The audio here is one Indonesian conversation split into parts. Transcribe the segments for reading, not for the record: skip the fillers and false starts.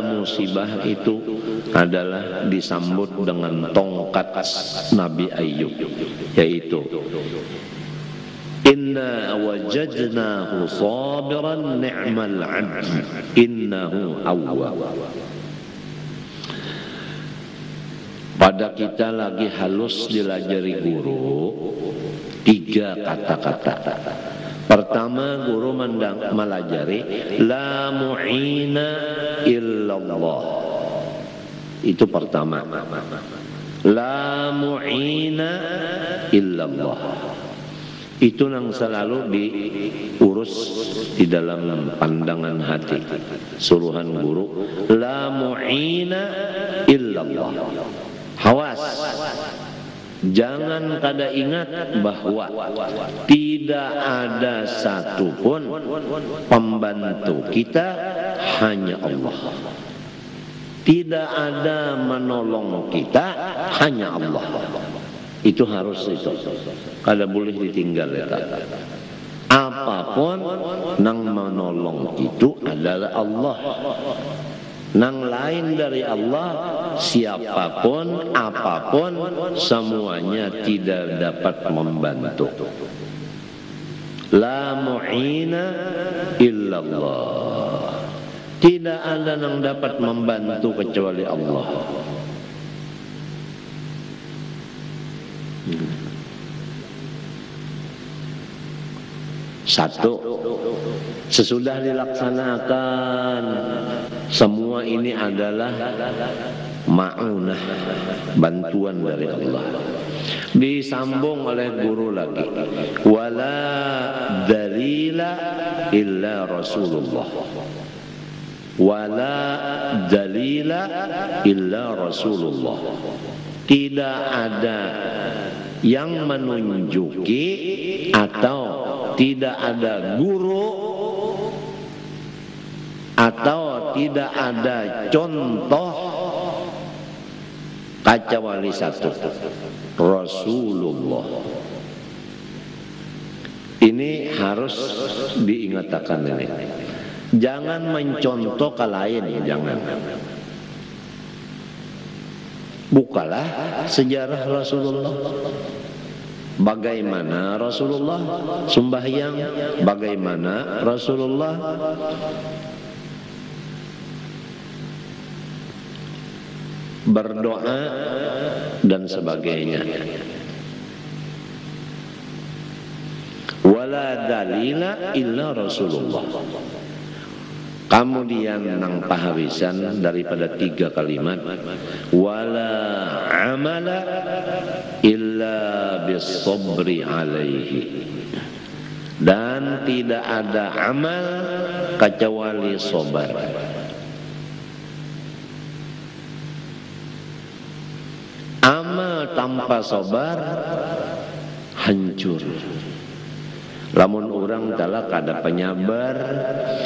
musibah itu adalah disambut dengan tongkat Nabi Ayub, yaitu inna wajadnahu sabiran ni'mal 'abd innahu awwab. Pada kita lagi halus dilajari guru 3 kata-kata. Pertama, guru melajari la mu'ina illallah. Itu pertama. La mu'ina illallah. Itu yang selalu diurus di dalam pandangan hati. Suruhan guru, la mu'ina illallah. Hawas. Jangan kada ingat bahwa tidak ada satupun pembantu kita, hanya Allah. Tidak ada menolong kita, hanya Allah. Itu harus itu. Kada boleh ditinggal ya. Apapun nang menolong itu adalah Allah. Nang lain dari Allah, siapapun, apapun, semuanya tidak dapat membantu. La mu'ina illallah. Tidak ada yang dapat membantu kecuali Allah. Satu, sesudah dilaksanakan semua ini adalah ma'unah, bantuan dari Allah. Disambung oleh guru lagi, wala dalila illa Rasulullah. Wala dalila illa Rasulullah. Tidak ada yang menunjuki atau tidak ada guru atau tidak ada contoh kecuali satu, Rasulullah. Ini harus diingatkan ini. Jangan mencontoh ke lain, jangan. Bukalah sejarah Rasulullah. Bagaimana Rasulullah sembahyang, bagaimana Rasulullah berdoa dan sebagainya. Wala dalila illa Rasulullah. Kemudian nang pahawisan daripada 3 kalimat, wala amala illa bis-sabri alaihi. Dan tidak ada amal kecuali sabar. Amal tanpa sabar hancur. Lamun orang telah kada penyabar,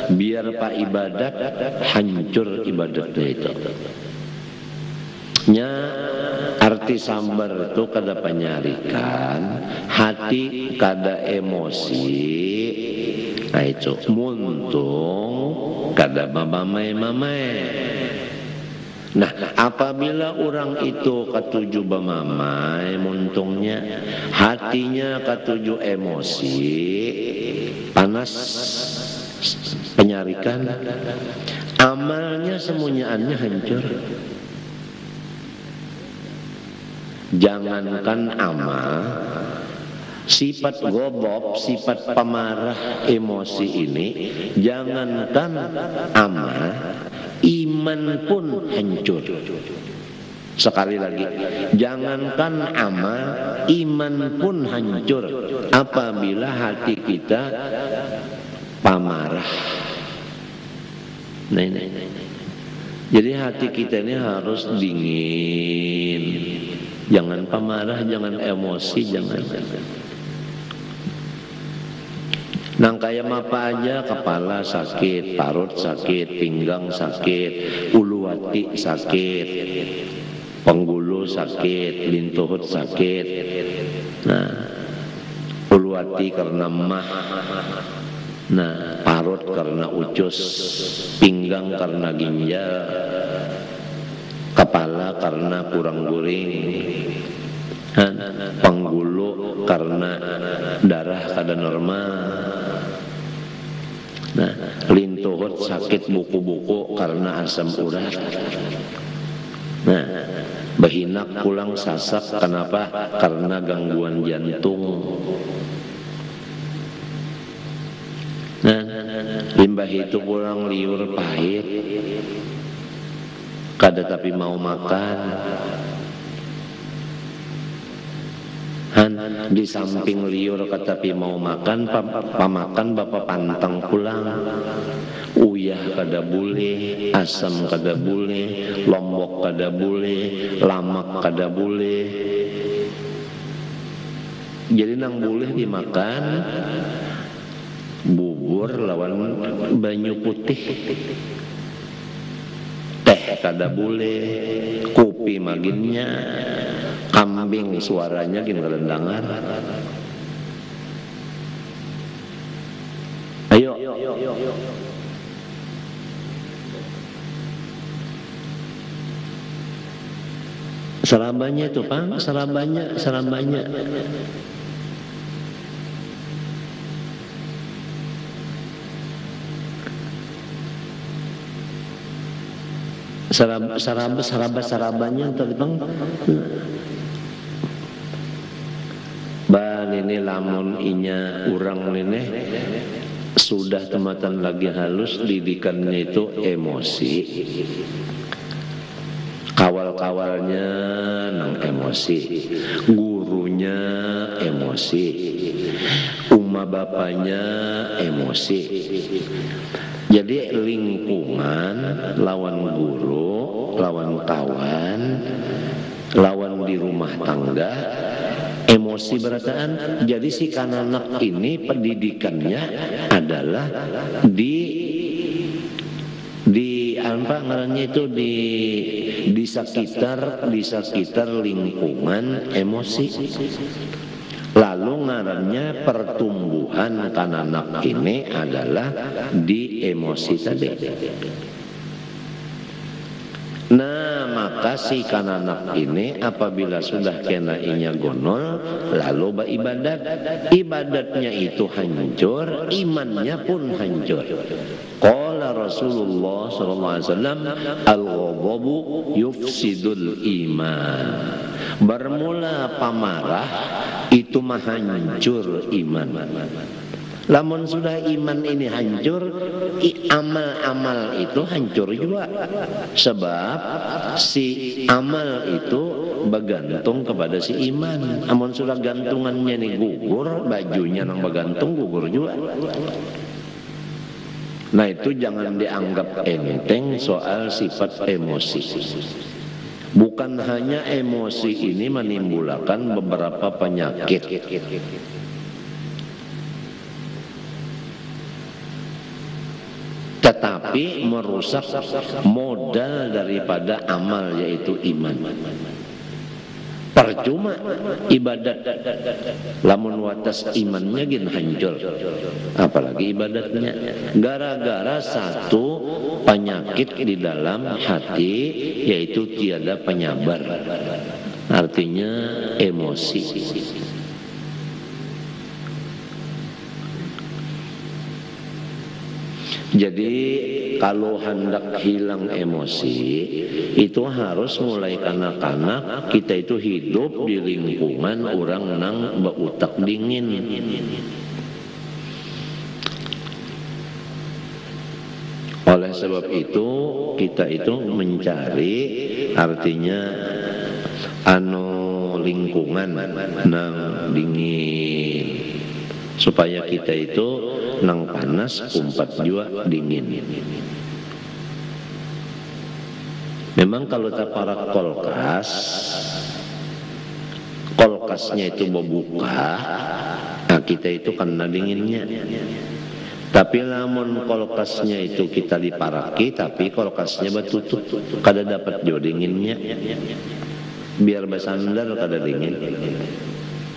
biar pak ibadat hancur ibadatnya itu. Nya arti sabar itu kada penyarikan, hati kada emosi. Nah itu muntung kada mamai. Nah, apabila orang itu ketujuh bamamai, muntungnya hatinya ketujuh emosi, panas, penyarikan, amalnya semuanya hancur. Jangankan amal, sifat gobob, sifat pemarah emosi ini, jangankan amal, iman pun hancur. Sekali lagi, jangankan amal, iman pun hancur apabila hati kita pemarah. Nah. Jadi hati kita ini harus dingin, jangan pemarah, jangan emosi, jangan. Nang kayak apa aja, kepala sakit, parut sakit, pinggang sakit, ulu hati sakit, penggulu sakit, lintuhut sakit. Nah, ulu hati karena mah, Nah, parut karena ucus, pinggang karena ginjal, kepala karena kurang guring, panggulu karena darah kada normal. Nah, lintuhut sakit buku-buku karena asam urat. Nah, behinak pulang sasak kenapa? Karena gangguan jantung. Nah, limbah itu pulang liur pahit, kada tapi mau makan. Di samping liur katapi mau makan, pamakan bapak pantang pulang. Uyah kada boleh, asam kada boleh, lombok kada boleh, lamak kada boleh. Jadi nang boleh dimakan bubur lawan banyu putih, teh kada boleh, kopi maginnya, kambing suaranya gini kerendangan. Ayo. Serabanya itu Pak, serabanya. Sarabanya tadi Bang. Ban ini lamun inya urang ini sudah tematan lagi halus, didikannya itu emosi. Kawal-kawalnya nang emosi, gurunya emosi, umma bapaknya emosi. Jadi lingkungan lawan guru, lawan kawan, lawan di rumah tangga, emosi berataan. Jadi si kananak ini pendidikannya adalah di apa ngarannya itu di sekitar lingkungan emosi. Lalu ngarannya pertumbuhan kananak ini adalah di emosi tadi. Nah, maka si kananak ini apabila sudah kena inya gonol, lalu beribadat, ibadatnya itu hancur, imannya pun hancur. Qala Rasulullah SAW, al-ghadabu yufsidul iman. Bermula pamarah itu mah hancur iman. Lamun sudah iman ini hancur, amal-amal itu hancur juga. Sebab si amal itu bergantung kepada si iman. Amun sudah gantungannya nih gugur, bajunya nang bergantung gugur juga. Nah itu jangan dianggap enteng soal sifat emosi. Bukan hanya emosi ini menimbulkan beberapa penyakit, tetapi merusak modal daripada amal, yaitu iman. Percuma ibadat lamun watas imannya gin hancur, apalagi ibadatnya. Gara-gara satu penyakit di dalam hati, yaitu tiada penyabar, artinya emosi. Jadi kalau hendak hilang emosi itu harus mulai kanak-kanak kita itu hidup di lingkungan orang nang beutak dingin. Oleh sebab itu kita itu mencari artinya lingkungan nang dingin supaya kita itu nang panas umpat juga dingin. Memang kalau tak parak kulkasnya itu membuka, nah kita itu kena dinginnya. Tapi lamun kulkasnya itu kita diparaki, tapi kulkasnya batutup, kada dapat jo dinginnya. Biar bersandar kada dingin,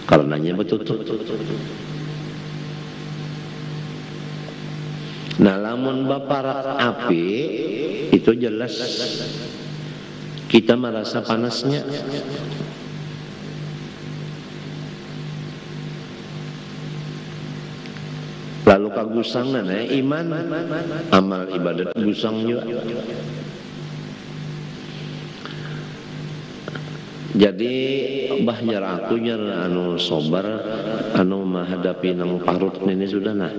karenanya batutup. Nah lamun baparak api itu jelas kita merasa panasnya. Lalu kagusangan iman, amal ibadat gusang juga. Jadi bahjar aku jar anu sobar anu menghadapi nang parut ini sudah nah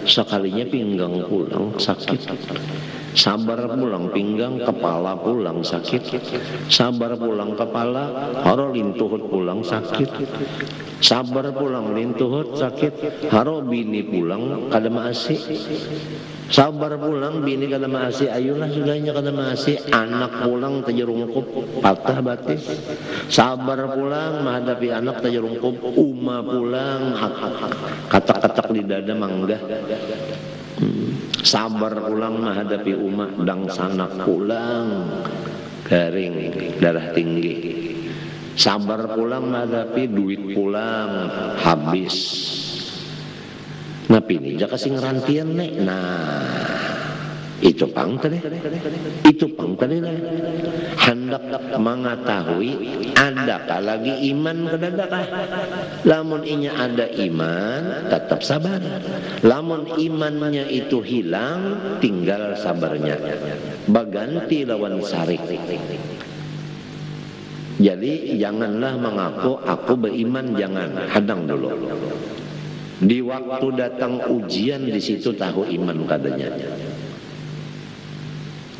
sekalinya pinggang pulang sakit, sabar pulang pinggang, kepala pulang sakit, sabar pulang kepala, haro lintuhut pulang sakit, sabar pulang lintuhut sakit, haro bini pulang kada maasi, sabar pulang bini kada maasi, ayulah sudahnya kada maasi, anak pulang tajerungkup patah batis, sabar pulang menghadapi anak tajerungkup, uma pulang katak-katak di dada manggah. Sabar pulang menghadapi umat dang sanak pulang garing darah tinggi, sabar pulang menghadapi duit pulang habis. Nah pini jaka sing rantian nek, nah itu pang tadi hendak mengetahui adakah lagi iman kedadakah. Lamun inya ada iman tetap sabar, lamun imannya itu hilang tinggal sabarnya, baganti lawan sarik. Jadi janganlah mengaku aku beriman, jangan, hadang dulu. Di waktu datang ujian di situ tahu iman kadanya.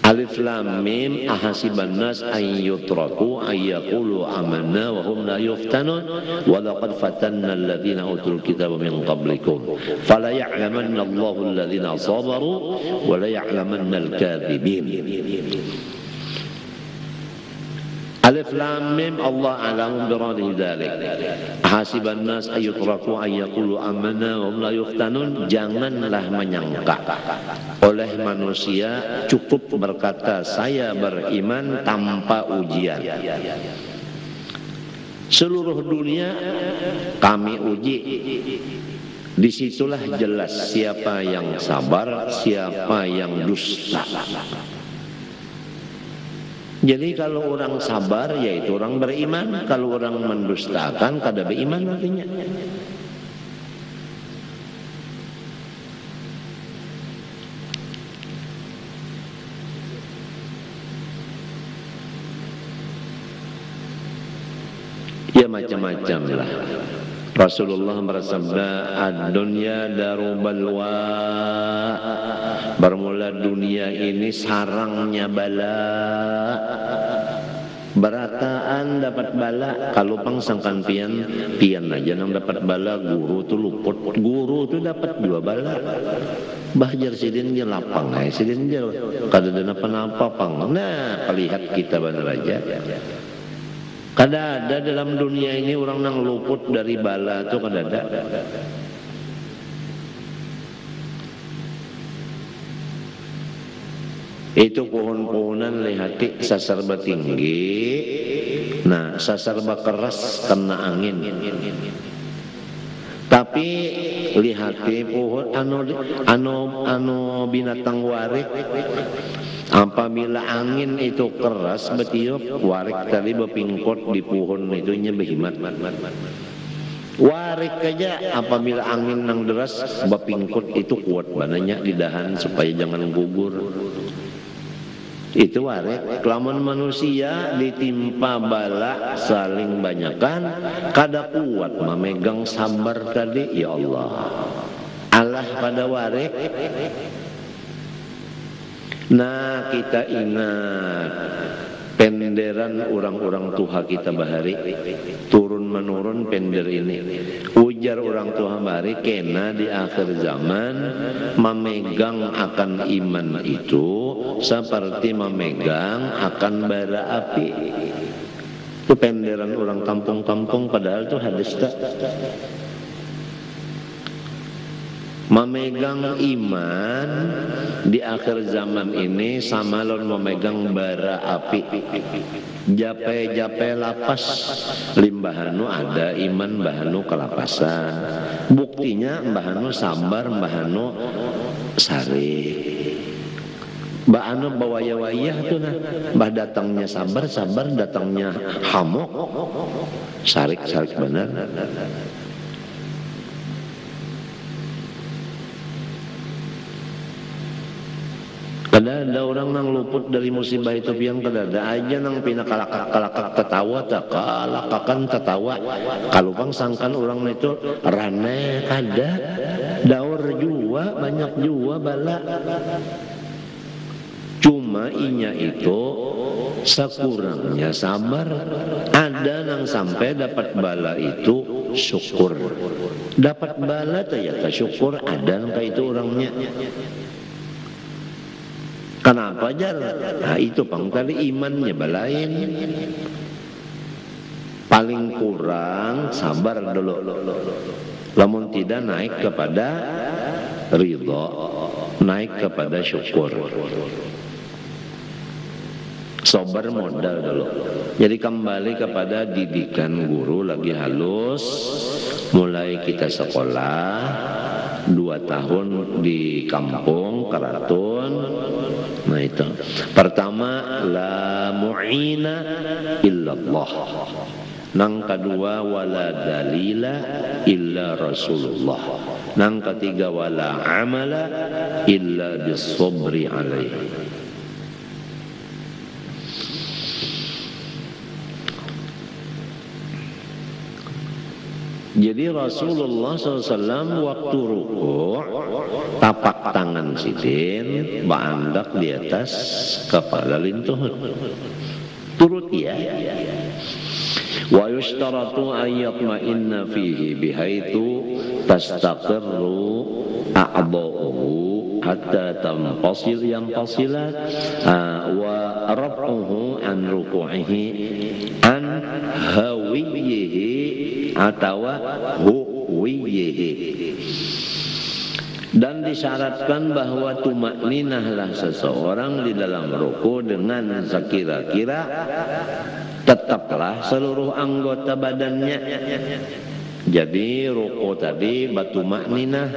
Alif lam mim ahasiban nas ay yutraku ay yaqulu amanna wa hum la yuftanun wa laqad fatanna alladhina utul kitaba min qablikum fala ya'lamanna Allahu alladhina sabaru wa la ya'lamanna al-kadhibin. Alif lam mim Allah a'lamu bi radhi dzalik. Hasiban nas ayutraku ayyaqulu amanna wa hum la yuftanun. Janganlah menyangka oleh manusia cukup berkata saya beriman tanpa ujian. Seluruh dunia kami uji. Disitulah jelas siapa yang sabar, siapa yang dusta. Jadi kalau orang sabar yaitu orang beriman, kalau orang mendustakan kada beriman artinya. Ya macam-macam lah. Rasulullah bersabda, ad-dunya daru balwa. Bermula dunia ini sarangnya bala. Berataan dapat bala, kalau pangsangkan pian aja nang dapat bala, guru tu luput, guru tu dapat dua bala. Bahjar sidin dia lapang, sidin dia kada ada apa-apa pang. Nah, pelihat kita benar aja. Kada ada dalam dunia ini orang nang luput dari bala tu kada ada. Itu pohon-pohonan lihati sasar batinggi, nah sasar bakeras kena angin. Tapi lihati pohon anu binatang warik, apabila angin itu keras betiup, warik tadi bepingkot di pohon itu nya behimat. Warik aja apabila angin nang deras bepingkot itu kuat bananya di dahan supaya jangan gugur. Itu warik. Kelamun manusia ditimpa bala saling banyakan kada kuat memegang sabar tadi, ya Allah. Allah pada warik. Nah kita ingat penderan orang-orang tua kita bahari, turun menurun pender ini. Ujar orang tua bahari kena di akhir zaman memegang akan iman itu seperti memegang akan bara api. Itu penderan orang kampung-kampung, padahal itu hadis tak. memegang iman di akhir zaman ini sama lawan memegang bara api. Jape-jape lapas limbahanu ada iman bahanu kelapasan. Buktinya mbahanu sabar, mbahanu sari. Mbahanu bawaya-wayah tuh nah. Mbah datangnya sabar, datangnya hamok. Sarik benar. Kada ada orang nang luput dari musibah itu pian, kada ada aja nang pina kalakak tetawa kalakakan tetawa kalupang sangkan orang itu rane kada daur jua banyak jua bala. Cuma inya itu sekurangnya sabar. Ada nang sampai dapat bala itu syukur. Dapat bala tuh ya syukur, ada nang kayak itu orangnya. Kenapa jar? Nah itu pang tadi imannya balain. Paling kurang sabar dulu. Lamun tidak naik kepada ridha, naik kepada syukur. Sabar modal dulu. Jadi kembali kepada didikan guru lagi halus. Mulai kita sekolah 2 tahun di kampung Keratun. Nah itu pertama la mu'ina illallah. Nang kedua wala dalila illa Rasulullah. Nang ketiga wala amala illa bisabri alaihi. Jadi Rasulullah SAW waktu ruku' tapak tangan sidin bandak di atas kepala lintuhun. Turut ya. Wa yushtaratu ayyatma'inna fihi bihaitu tastaqirru a'dha'uhu hatta tanfasil yang pasilat wa raf'uhu an ruku'ihi an hawiyyihi atau huwiyihi. Dan disyaratkan bahwa tumakninahlah seseorang di dalam ruku dengan sekira-kira tetaplah seluruh anggota badannya. Jadi ruku tadi batu makninah,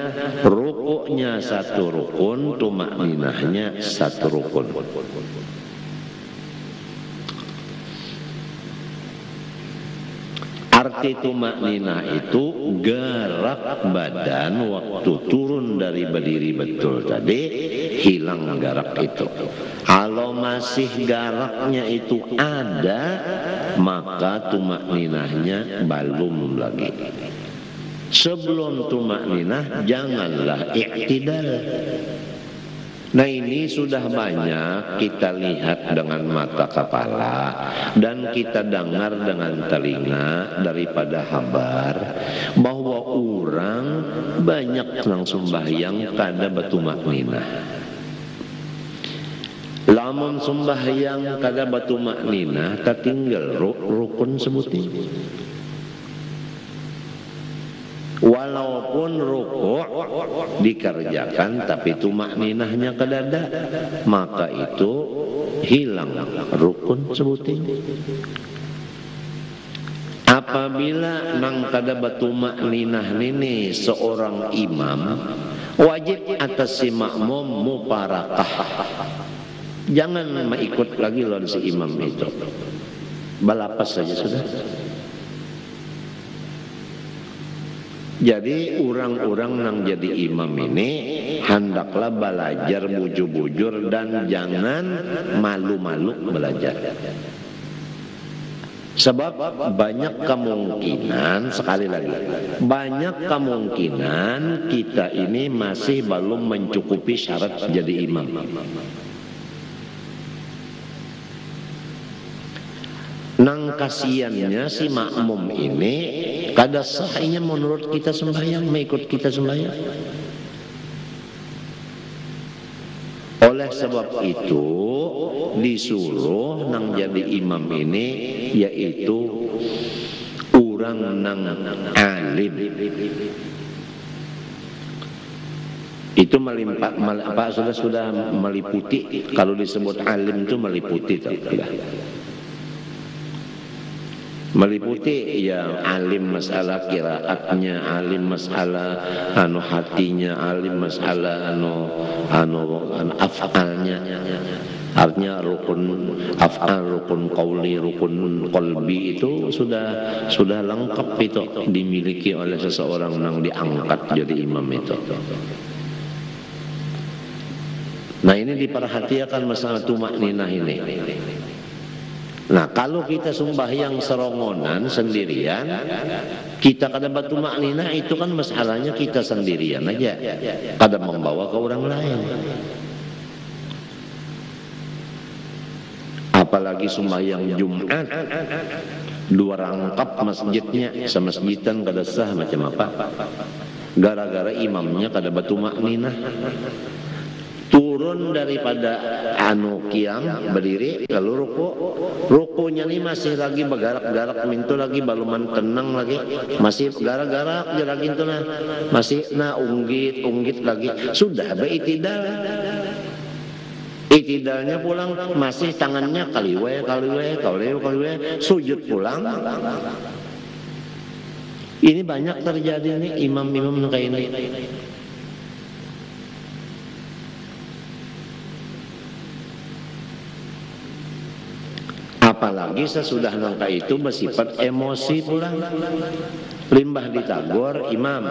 rukunya satu rukun, tumakninahnya satu rukun. Arti tumakninah itu gerak badan waktu turun dari berdiri betul tadi, hilang gerak itu. Kalau masih geraknya itu ada, maka tumakninahnya belum lagi. Sebelum tumakninah janganlah i'tidal. Nah ini sudah banyak kita lihat dengan mata kepala dan kita dengar dengan telinga daripada kabar bahwa orang banyak nang sembahyang kada batumakninah. Lamun sembahyang kada batumakninah tertinggal rukun sebutin. Walaupun ruku' dikerjakan tapi tumakninahnya kedada, maka itu hilang rukun sebutin. Apabila nang kada batumakninah nini seorang imam, wajib atas si makmum muparakah. Jangan mengikut lagi lawan si imam itu. Balapas saja sudah. Jadi orang-orang yang jadi imam ini hendaklah belajar bujur-bujur dan jangan malu-malu belajar. Sebab banyak kemungkinan, sekali lagi, banyak kemungkinan kita ini masih belum mencukupi syarat jadi imam. Nang kasiannya si makmum ini kada sahnya menurut kita sembahyang, mengikut kita sembahyang. Oleh sebab itu disuruh nang jadi imam ini yaitu orang nang alim. Itu sudah meliputi. Kalau disebut alim itu meliputi, meliputi ya alim masalah qiraatnya, alim masalah hatinya, alim masalah af'alnya. Artinya rukun af'al, rukun qauli, rukun qalbi itu sudah lengkap itu dimiliki oleh seseorang yang diangkat jadi imam itu. Nah, ini diperhatikan masalah tumakninah ini. Nah, kalau kita sembahyang serongonan sendirian, kita kada tumakninah, itu kan masalahnya kita sendirian aja, kada membawa ke orang lain. Apalagi sembahyang Jumat, 2 rangkap masjidnya, semasjidan kada sah macam apa, gara-gara imamnya kada tumakninah. Turun daripada qiyam berdiri, lalu rukunya ini masih lagi bergarak-garak mintu lagi, baluman tenang lagi, masih garak-garak lagi itu nah, masih unggit lagi, sudah beitidal. Itidalnya pulang masih tangannya kaliwe, sujud pulang. Ini banyak terjadi nih imam-imam kayak ini. Apalagi sesudah nangka itu bersifat emosi pula, limbah ditagor imam,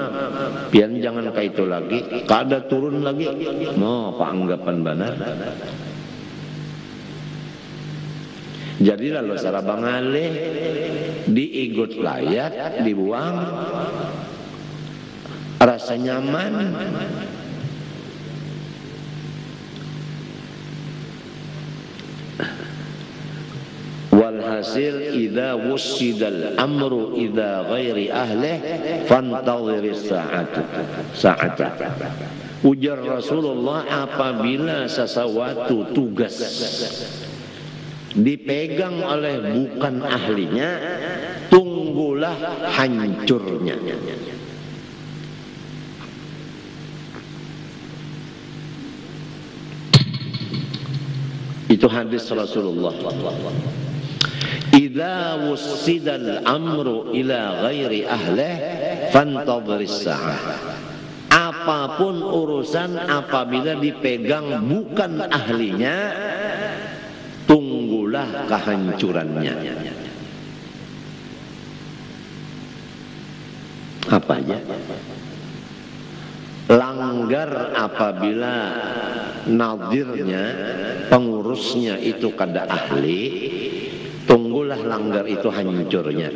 pian jangan kayak itu lagi, kada turun lagi, no panggapan benar. Jadi lalu cara bangaleh diigut layat, dibuang, rasa nyaman. Walhasil idza wussidal amru idza ghairi ahlih fantadhiris sa'ata. Ujar Rasulullah, apabila sesuatu tugas dipegang oleh bukan ahlinya, tunggulah hancurnya. Itu hadis Rasulullah. Idza wussidal amru ila ghairi ahlih fantadhiris sa'ah. Apapun urusan apabila dipegang bukan ahlinya, tunggulah kehancurannya. Apa aja? Langgar apabila nadirnya, pengurusnya itu kada ahli, tunggulah langgar itu hancurnya.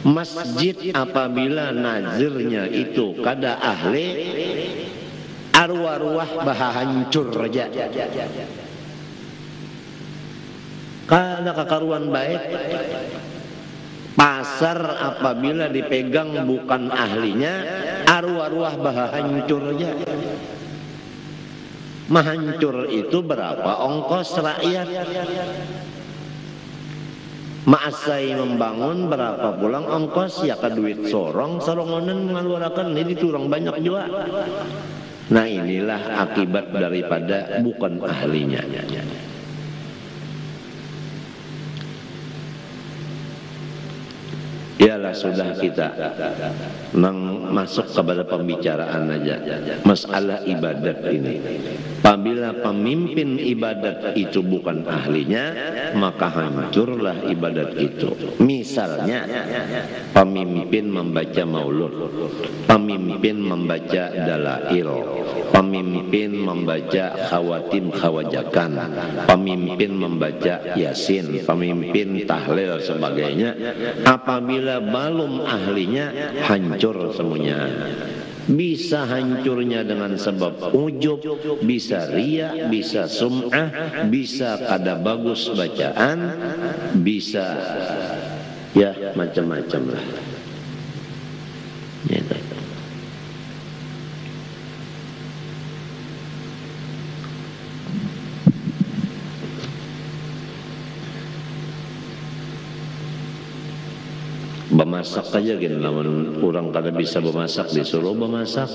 Masjid apabila nazirnya itu kada ahli, arwah-arwah bah hancur aja. Kada kekaruan baik. Pasar apabila dipegang bukan ahlinya, arwah-arwah bah hancur aja. Mahancur itu berapa ongkos rakyat? Maasai membangun berapa pulang ongkos, ya ke duit sorongonan mengeluarkan, ini turang banyak juga. Nah, inilah akibat daripada bukan ahlinya. Yalah, sudah kita masuk kepada pembicaraan aja masalah ibadat ini. Apabila pemimpin ibadat itu bukan ahlinya, maka hancurlah ibadat itu. Misalnya pemimpin membaca maulud, pemimpin membaca dalail, pemimpin membaca khawatim khawajakan, pemimpin membaca yasin, pemimpin tahlil sebagainya. Apabila belum ahlinya, hancur semuanya. Bisa hancurnya dengan sebab ujub, bisa riya, bisa sum'ah, bisa kada bagus bacaan, bisa ya macam-macam lah. Gitu. Bemasak aja gitu, namun orang kada bisa bemasak disuruh bemasak.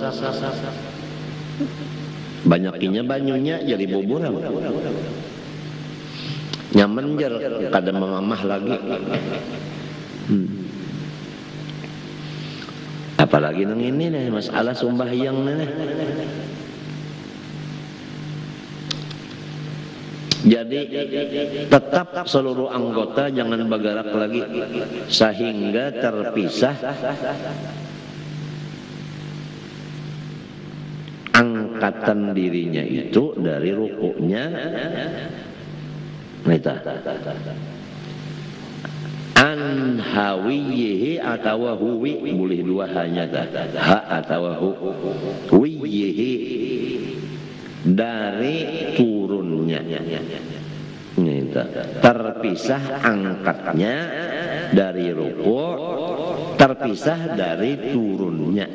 banyakinya banyunya jadi buburan nyaman jer kada mamah lagi. Apalagi nang ini nih masalah sembahyang nih. Jadi tetap seluruh anggota jangan bergerak lagi sehingga terpisah angkatan dirinya itu dari rukuknya. Nita an hawiyihi atau huwi boleh dua hanya ha atau huwiyihi dari turunnya. Nita terpisah angkatnya dari rukuk, terpisah dari turunnya.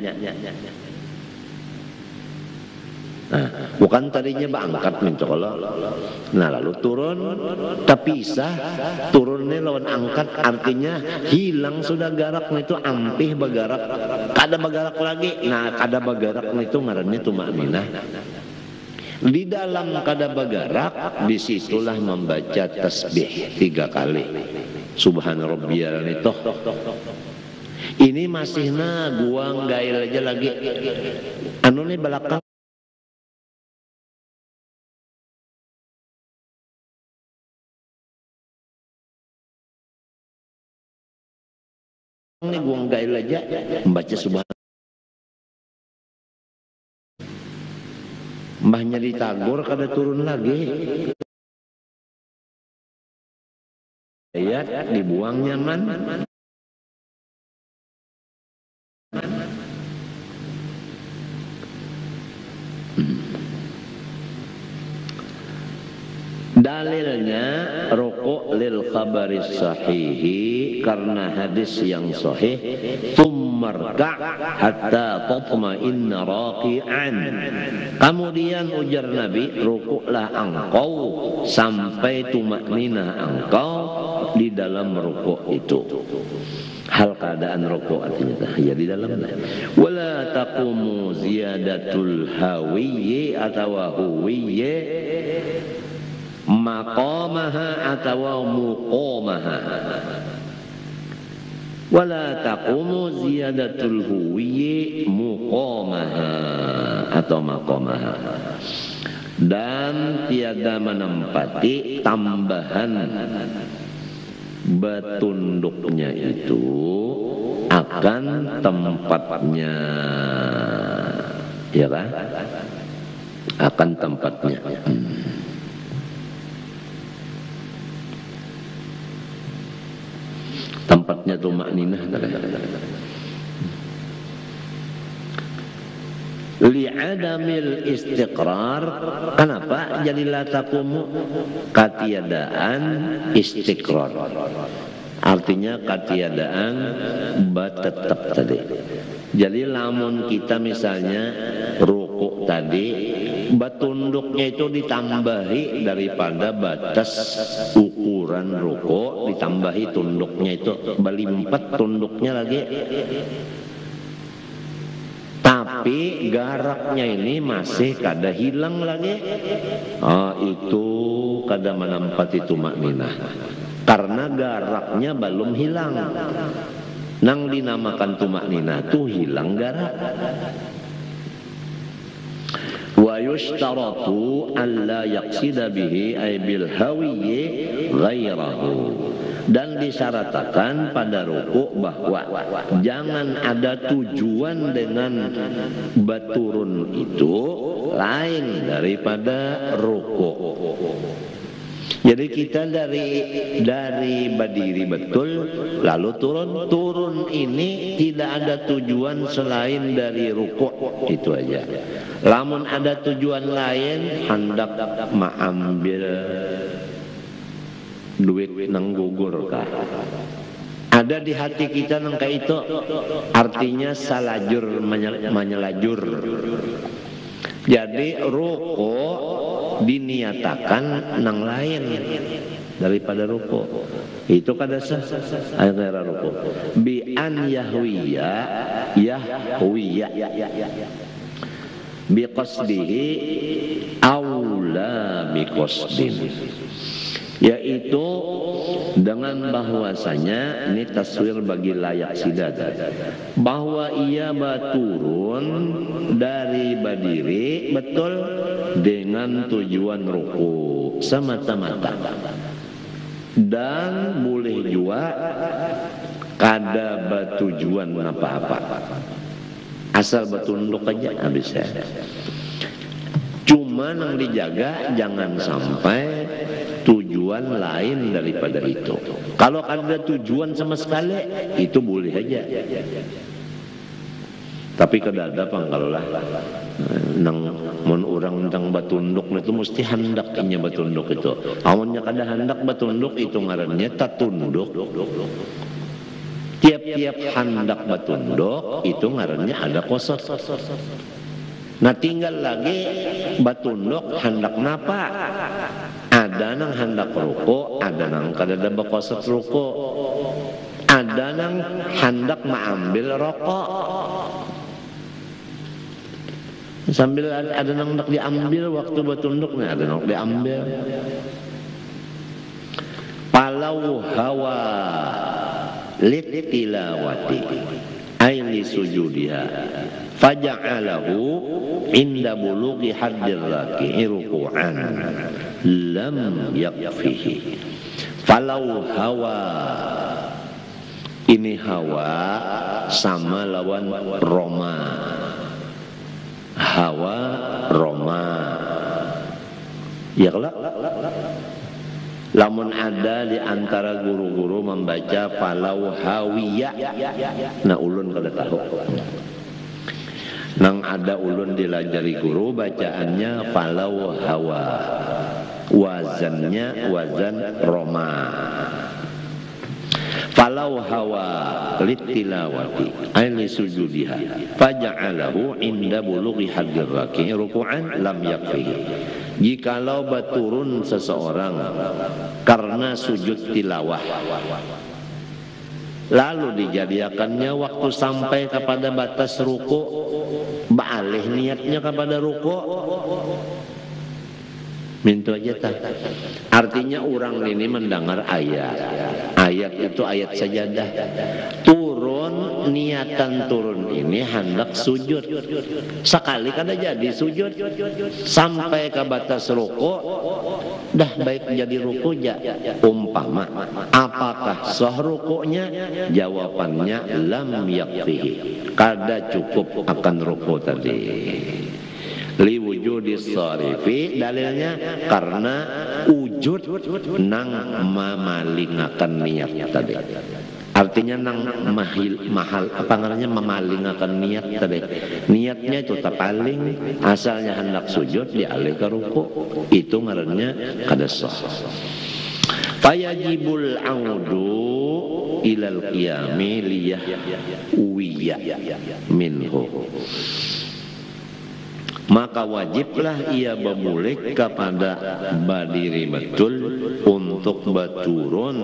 Nah, bukan tadinya berangkat minta kalau nah lalu turun terpisah, turunnya lawan angkat artinya hilang sudah garak itu ampih bergerak kada bergerak lagi. Nah kada bergerak itu ngarannya tumakninah. Di dalam kada bergerak disitulah membaca tasbih 3 kali subhana rabbiyal itu. Ini masih gua gail aja lagi anu nih belakang ini gua gail aja membaca subhana. Mbahnya ditagur kada turun lagi. Ayat dibuang nyaman. Dalilnya rukuk lil khabaris sahihi karena hadis yang sahih tummarka hatta tatma'inna raqi'an. Kemudian ujar Nabi rukuklah engkau sampai tumakninah engkau di dalam rukuk itu. Hal keadaan rukuk artinya ya di dalamnya. Wala taqumu ziyadatul hawiyyi atau huwiyyi maqamaha atau muqamaha. Wala taqumu ziyadatul huwiyyi muqamaha atau maqamaha. Dan tiada menempati tambahan betunduknya itu akan tempatnya, ya kan? Akan tempatnya. Tempatnya tumakninah. Li'adamil istiqrar. Kenapa jadi la taqumu? Katiadaan istiqrar. Artinya katiadaan tetap tadi. Jadi lamun kita misalnya rukuk tadi batunduknya itu ditambahi daripada batas ukuran rukuk, ditambahi tunduknya itu berlimpet tunduknya lagi. Tapi garaknya ini masih kada hilang lagi. Itu kada menempati tumakninah. Karena garaknya belum hilang. Nang dinamakan tumakninah itu hilang garak. Wa yushtaratu alla yaqsida bihi ay bil hawiyyi ghairahu. Dan disyaratkan pada rukuk bahwa jangan ada tujuan dengan baturun itu lain daripada rukuk. Jadi kita dari berdiri betul lalu turun ini tidak ada tujuan selain dari rukuk itu aja. Lamun ada tujuan lain hendak mengambil duit nang gugur kah? Ada di hati kita nang kayak itu artinya salajur menyelajur. Jadi rukuk diniatakan nang lain daripada rukuk. Itu kada sah ayat rukuk. Bi an yahwiya. biqasdihi aula biqasdin, yaitu dengan bahwasanya ini taswir bagi layak sidad, bahwa ia baturun dari berdiri betul dengan tujuan ruku semata-mata, dan boleh juga kada bertujuan apa-apa, asal bertunduk aja bisa. Cuma yang dijaga jangan sampai tujuan lain daripada itu. Kalau ada tujuan sama sekali itu boleh aja. Tapi kadada kalau lah nang mun orang tentang batunduk itu mesti hendaknya batunduk itu. Amunnya kada hendak batunduk itu ngarannya tatunduk. Tiap-tiap hendak batunduk itu ngarannya ada kosot. Nah tinggal lagi batunduk hendak napa? Ada nang hendak ruko, ada nang kadada bakosot ruko, ada nang hendak mengambil rokok. Sambil ada nang hendak diambil waktu batunduk, nih ada nang diambil. Palau hawa litilawati aili sujudiha faja'alahu inda bulughi haddir raki'i ruku'an lam yakfihi. Falau hawa, ini hawa sama lawan roma. Hawa roma ya kelak. Lamun ada di antara guru-guru membaca falau hawiya, nah ulun kada tahu. Nang ada ulun dilajari guru bacaannya falau hawa, wazannya wazan roma. Falau hawa litilawati aili sujudiha faja'alahu inda bulughi haddir raki'i ruku'an lam yakfihi. Jikalau baturun seseorang karena sujud tilawah lalu dijadikannya waktu sampai kepada batas ruku, baalih niatnya kepada ruku, minta aja tak. Artinya orang ini mendengar ayat itu ayat sajadah, turun niatan turun ini hendak sujud, sekali kada jadi sujud sampai ke batas ruku, dah baik jadi ruku ja. Umpama apakah sah rukunya? Jawabannya lam yakfihi, kada cukup akan ruku tadi. Li wujudis sarifi, dalilnya karena wujud nang memalingakan niat tadi. Artinya nang mahal apa namanya memalingakan niat tadi. Niatnya itu terpaling, asalnya hendak sujud dialih ke ruku, itu ngarannya kada sah. Fayajibul audu ilal qiyami liyah uwiya minhu. Maka wajiblah ia bermulik kepada berdiri betul untuk berturun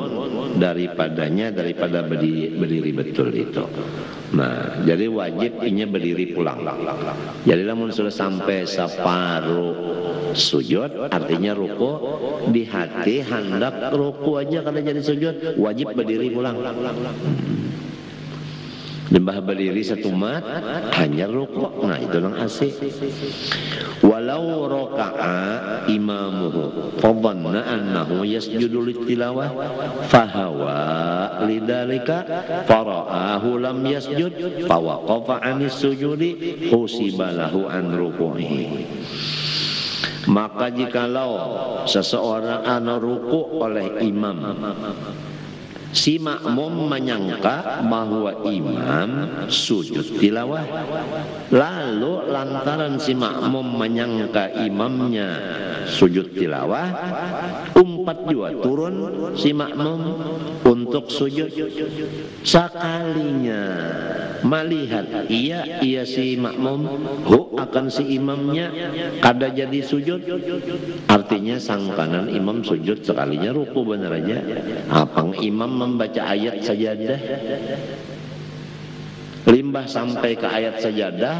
daripadanya, daripada berdiri betul itu. Nah, jadi wajib ini berdiri pulang. Jadi namun sudah sampai separuh sujud, artinya ruku, di hati hendak ruku aja kada jadi sujud, wajib berdiri pulang. Dembah berdiri satu mat hanya rukuk, nah itu nang asik. Walau raka'a imamuhu fadhanna annahu yasjudu litilawah fahawa lidzalika fara'ahu lam yasjud fawaqafa 'anis sujudi husibalahu an ruku'ihi. Maka jikalau seseorang ruku oleh imam, si makmum menyangka bahwa imam sujud tilawah, lalu lantaran si makmum menyangka imamnya sujud tilawah, umpat juga turun si makmum untuk sujud. Sekalinya melihat ia si makmum akan si imamnya kada jadi sujud, artinya sangkanan imam sujud sekalinya ruku benar aja. Apang imam membaca ayat sajadah, limbah sampai ke ayat sajadah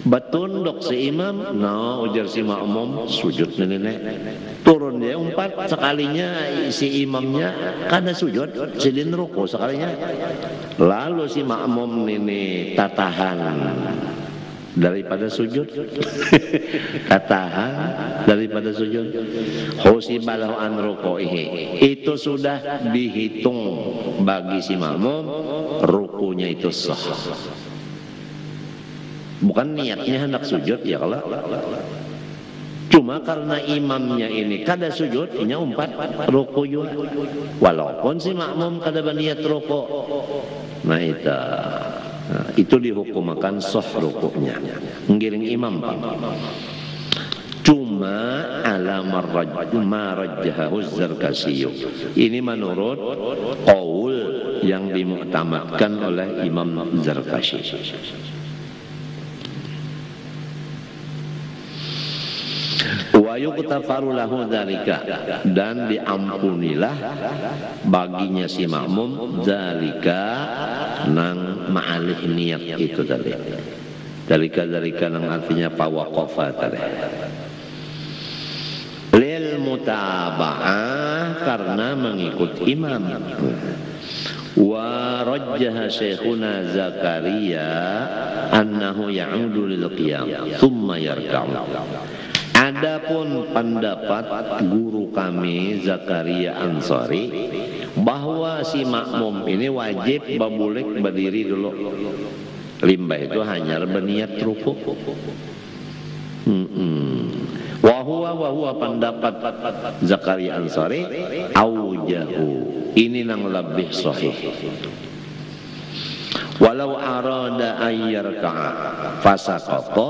Batunduk si imam, no ujar si makmum, sujud nenek. Turun dia umpat, sekalinya si imamnya kada sujud, sidin ruku sekalinya. Lalu si makmum ini tatahan daripada sujud. Tatahan daripada sujud. Husibalahu an ruku'ihi. Itu sudah dihitung bagi si makmum, rukunya itu sah. Bukan niatnya hendak sujud ya kalau. Cuma karena imamnya ini kada sujud, inya umpat ruku juga. Walaupun si makmum kada berniat ruku. Nah itu dihukumkan sah rukunya. Ngiring imam Pak. Cuma ala marajjahu Zarkasyi. Ini menurut qaul yang dimuktamadkan oleh Imam Zarkasyi. Wa yughtafaru lahu dzalika, dan diampunilah baginya si makmum dzalika nang ma'alih niat itu tadi. Dzalika nang artinya fawaqafa tadi. Lil mutaba'ah, karena mengikut imam. Wa rajjaha Syekhuna Zakaria annahu ya'udu lil qiyam thumma yarka'u. Adapun pendapat guru kami Zakaria Ansari bahwa si makmum ini wajib babulik berdiri dulu. Limbah itu hanya berniat ruku. Wahua pendapat Zakaria Ansari aujahu, ini nang lebih sahih. Walau arada ayyarka'a fasaqata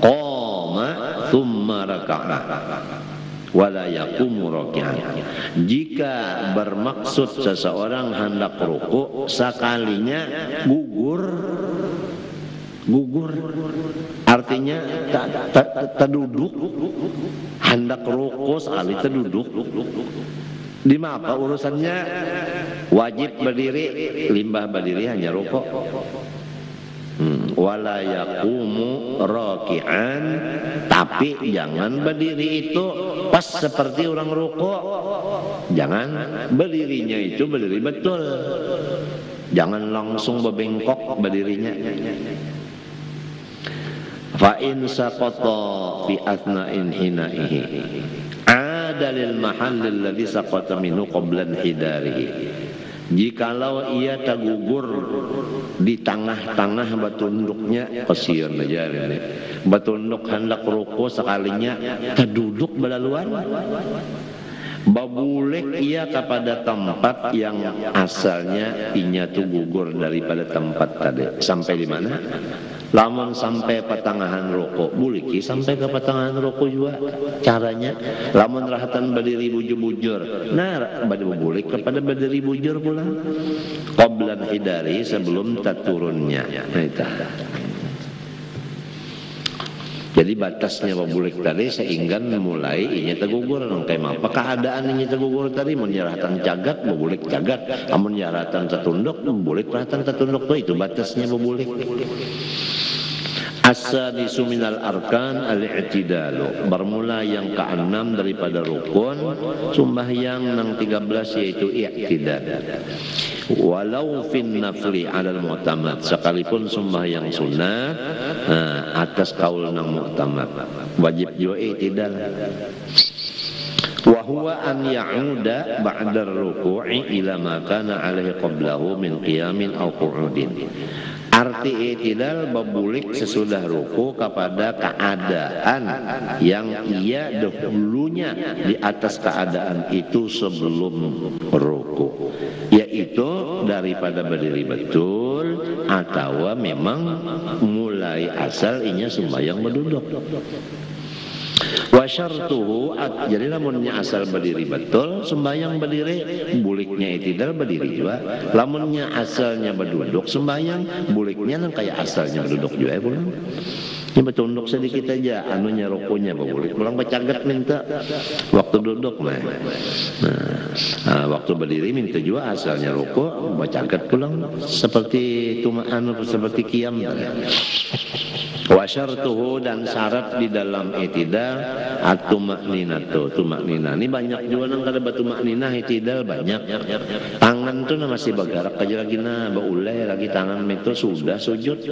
qama thumma raka'a wala yaqumu raki'an. Jika bermaksud seseorang hendak ruku, sekalinya gugur, artinya terduduk, hendak ruku sekali terduduk. Di mana urusannya wajib berdiri, limbah berdiri hanya ruku. Wala yaqumu raki'an, tapi jangan berdiri itu pas seperti orang ruku. Jangan berdirinya itu berdiri betul. Jangan langsung bebengkok berdirinya. Fa in saqata fi athna'in hinaihi ada lil mahallil ladzi saqata minhu qabla hidarihi. Jikalau ia tergugur di tengah-tengah batunduknya, kasihan aja ini. Batunduk hendak ruku sekalinya terduduk belaluan. Babulek ia kepada tempat yang asalnya inya tuh gugur daripada tempat tadi. Sampai di mana? Lamun sampai pertengahan ruku, buliki sampai ke pertengahan ruku juga caranya. Lamun rahatan berdiri bujur-bujur, nah bulik kepada berdiri bujur pula. Qablan hidari, sebelum turunnya. Nah, itu. Jadi batasnya babulik tadi sehingga mulai inya tergugur. Kayak apa keadaan inya tergugur tadi? Menjaratan cagat, babulik cagat. Amun jaratan tertunduk, babulik rahatan tertunduk. Itu batasnya babulik. As-sadisu minal arkan al-i'tidalu, bermula yang ke-6 daripada rukun, sembahyang nang 13 yaitu i'tidal. Walau fin nafli 'alal mu'tamad, sekalipun sembahyang sunat atas kaul nang mu'tamad, wajib juga i'tidal. Wa huwa an ya'uda ba'da ar-ruku'i ila ma kana 'alaihi qablahu min qiyamin aw qu'udin. Arti i'tidal babulik sesudah ruku kepada keadaan yang ia dahulunya di atas keadaan itu sebelum ruku, yaitu daripada berdiri betul atau memang mulai asal inya sembahyang berduduk. Wa syartuhu, jadi lamunnya asal berdiri betul sembahyang berdiri, buliknya itidal berdiri juga. Lamunnya asalnya berduduk sembahyang, buliknya nang kayak asalnya berduduk juga ya pulang. Ini bertunduk sedikit aja, anunya rukunya babulik pulang bercagat minta waktu duduk waktu berdiri minta juga asalnya ruku bercagat pulang seperti seperti kiam. Wa syartuhu, dan syarat di dalam i'tidal at-tuma'ninatu, tuma'ninah. Ini banyak juga nang kada batumakninah i'tidal banyak. Tangan tuh masih bergerak aja lagi beuleh lagi tangan itu sudah sujud.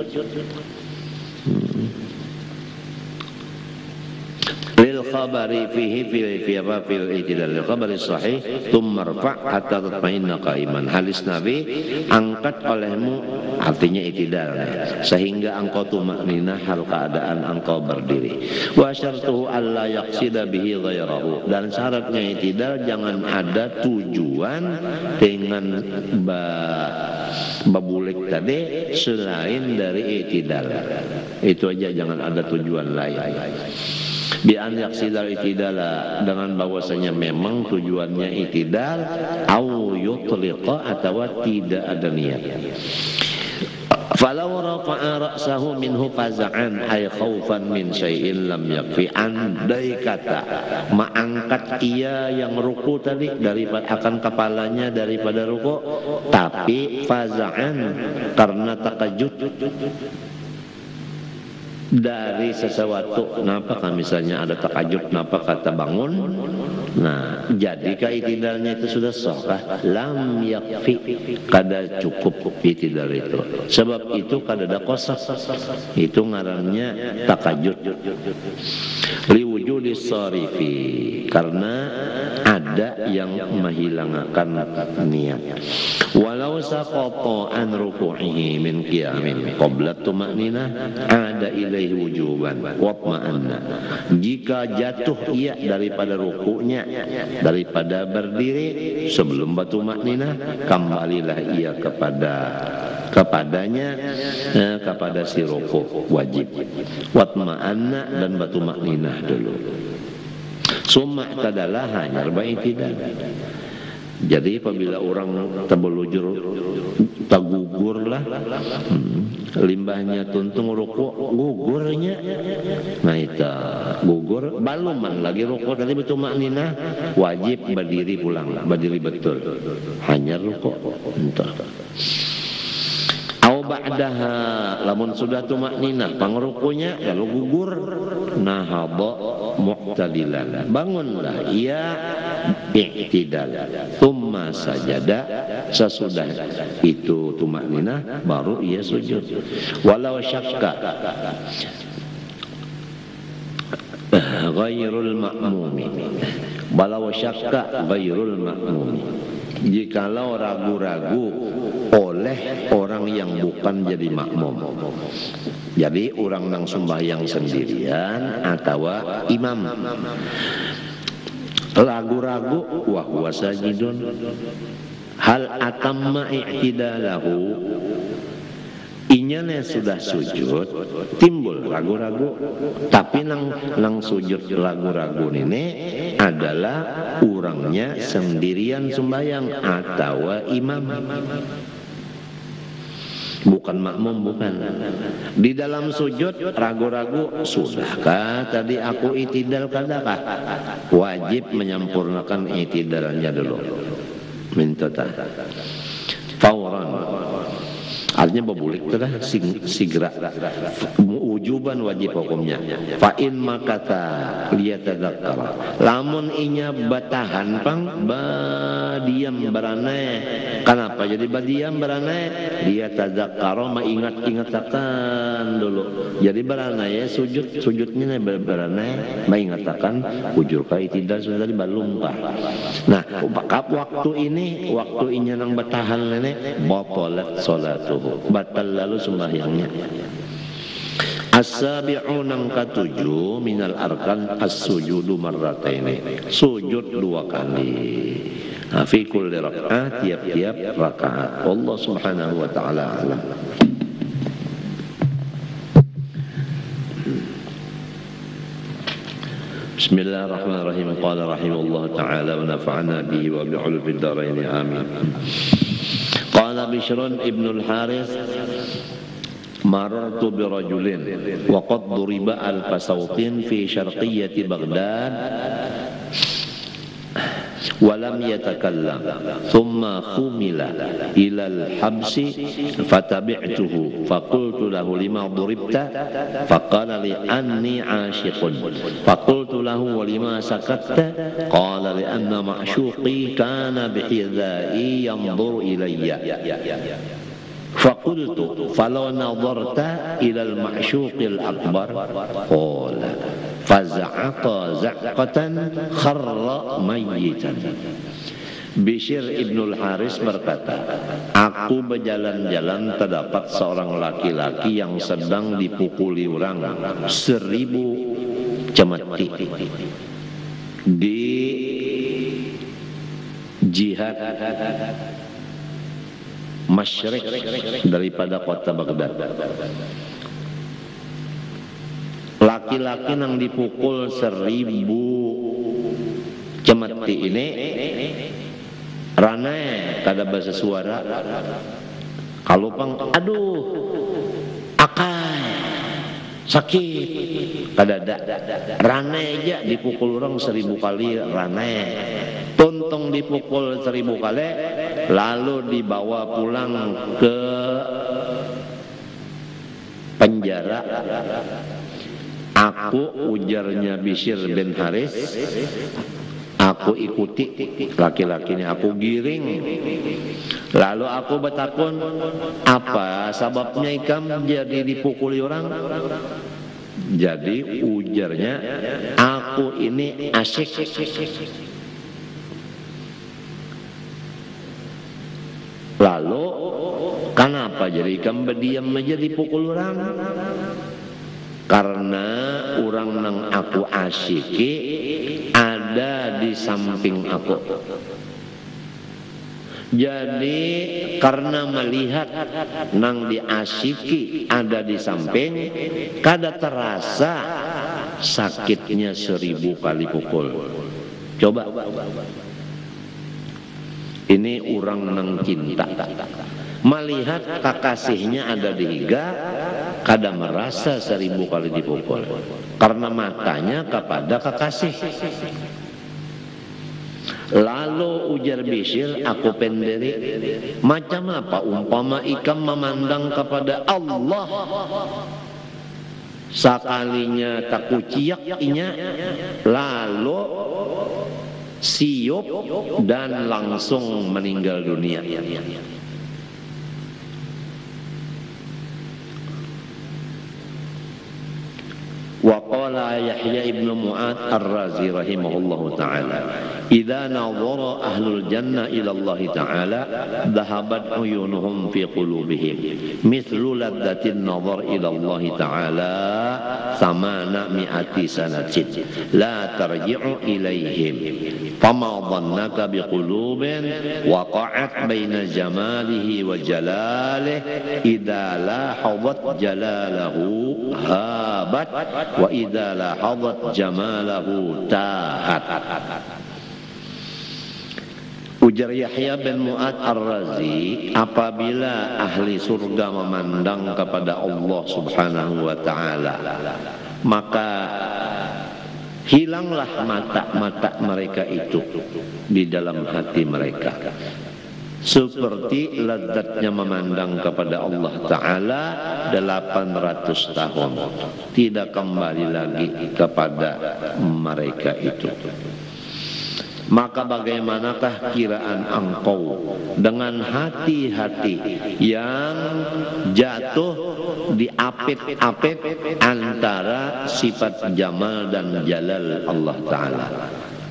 Lil khabari fihi fil i'tidal lil khabari sahih thumma rfa' hatta tatma'inna qa'iman. Hadis Nabi, angkat olehmu, artinya i'tidal sehingga engkau tumakninah hal keadaan engkau berdiri. Wa syartuhu alla yaqsida bihi ghairahu, dan syaratnya i'tidal jangan ada tujuan dengan babulik tadi selain dari i'tidal. Itu aja, jangan ada tujuan lain. Bi an yaqsidal i'tidala, dengan bahwasanya memang tujuannya i'tidal, au yutliqa, atau tidak ada niat. Falau rafa'a ra'sahu minhu faza'an ay khaufan min syai'in lam yakfi. Andai kata mengangkat ia yang ruku tadi daripada akan kepalanya daripada ruku, tapi faza'an karena takajud dari sesuatu. Kenapa kan misalnya ada takajud, kenapa kata bangun? Nah, jadikah i'tidalnya itu sudah sah kah? Lam yakfi, kada cukup i'tidal itu. Sebab itu kada ada qasas, itu ngarannya takajud. Li wujudi sarifi, karena ada yang menghilangkan niat. Walau saqata an ruku'ihi min qiyamin qabla tuma'ninah ada ilaihi wujuban watma'anna. Jika jatuh ia daripada ruku'nya, daripada berdiri sebelum batu makninah, kembalilah ia kepadanya kepada si ruku' wajib. Watma'anna, dan batu makninah dulu. Summa tadalah hanya i'tidal. Jadi apabila orang terbelujur tagugurlah, limbahnya tuntung ruku gugurnya, nah itu gugur baluman lagi ruku dari betul makninah, wajib berdiri pulang, berdiri betul, hanya ruku entah. Au ba'daha, lamun sudah tumakninah pangrukunya lalu gugur, nahadha mu'tadilan, bangunlah ia i'tidal, thumma sajada, sesudah itu tumakninah baru ia sujud. Walau syakka ghairul ma'mumi, walau syakka ghairul ma'mumi, jikalau ragu-ragu oleh orang yang bukan jadi makmum, jadi orang nang sembahyang sendirian atau imam, ragu-ragu wa huwa sajidun hal atamma i'tidalahu, inyana sudah sujud timbul ragu-ragu, tapi nang sujud ragu-ragu ini adalah orangnya sendirian sembahyang atau imam, bukan makmum, bukan. Di dalam sujud ragu-ragu, sudahkah tadi aku i'tidal kadakah? Wajib menyempurnakan i'tidalnya dulu. Minta fauran, artinya bebulik dah segera, wujuban wajib hukumnya. Fa in makata liyatadzakkara, lamun inya batahan pang badiam beranai. Kenapa jadi badiam beranai? Liyatadzakkara, mengingat-ingatakan dulu. Jadi beranai sujudnya beranai, mengingatakan ujur kai tidak sudah tadi balumpah. Nah, waktu ini waktu inya nang batahan nenek batalat salatuhu, batal lalu sembahyangnya. As-sabi'u nang katujuh minal arkan as-sujudu marrataini, sujud dua kali. Fi kulli rak'ah, tiap-tiap rakaat. Allah Subhanahu wa taala alam. Bismillahirrahmanirrahim. Qala rahimahullah ta'ala wa nafa'ana bihi wa bi'ulufid darain, amin. Qala Bishrun ibnul Haris, marartu birajulin wa qad duriba al-fasawtin fi syarqiyyati Baghdad walam yatakallam thumma khumila ilal habsi fatabi'tuhu faqultu lahu lima duribta faqala li anni ashiqun faqultu lahu wa lima sakatta qala li anna ma'syuqi kana bihidai yanzur ilayya فقلت فلو نظرت إلى المعشوق الأكبر قال فزعق زعقة خر ميتا. Bishr ibnul Haris berkata, aku berjalan-jalan terdapat seorang laki-laki yang sedang dipukuli orang 1000 cemeti di jihad masyrik daripada kota Baghdad. Laki-laki yang dipukul 1000 cemeti ini rane kada bahasa suara. Kalau pang aduh akai sakit kada ada rane aja dipukul orang 1000 kali rane. Tuntung dipukul 1000 kali lalu dibawa pulang ke penjara. Aku, ujarnya Bishr bin Haris, aku ikuti laki-laki ini, aku giring. Lalu aku bertakun, apa sebabnya ikam jadi dipukuli orang? Jadi ujarnya, aku ini asyik. Lalu kenapa jadi ikam berdiam aja dipukul orang? Karena orang nang aku asyiki ada di samping aku. Jadi karena melihat nang diasyiki ada di samping, kada terasa sakitnya 1000 kali pukul. Coba. Ini orang nang cinta, melihat kekasihnya ada di higa, kada merasa 1000 kali dipukul, karena matanya kepada kekasih. Lalu ujar Bishr, aku pendiri, macam apa umpama ikam memandang kepada Allah, sekalinya tak kuciak inya, lalu siup dan langsung meninggal dunia. Wa qala Yahya ibn Mu'ad ar-Razi rahimahullahu ta'ala, idza nadhara ahlul jannah ila Allah ta'ala dhahabat uyunuhum fi qulubihim mithlu ladzatin nadhar ila Allah ta'ala thamana mi'ati sanatin la tarji'u ilaihim fama dhannaka biqulubin waqa'at baina jamalihi wa jalalihi idza lahadat jalalahu habat wa idza lahadat jamalahu tahat. Ujar Yahya bin Mu'ad ar-Razi, apabila ahli surga memandang kepada Allah subhanahu wa ta'ala, maka hilanglah mata-mata mereka itu di dalam hati mereka, seperti lezatnya memandang kepada Allah Ta'ala 800 tahun, tidak kembali lagi kepada mereka itu. Maka bagaimanakah kiraan engkau dengan hati-hati yang jatuh di apit-apit antara sifat jamal dan jalal Allah Ta'ala.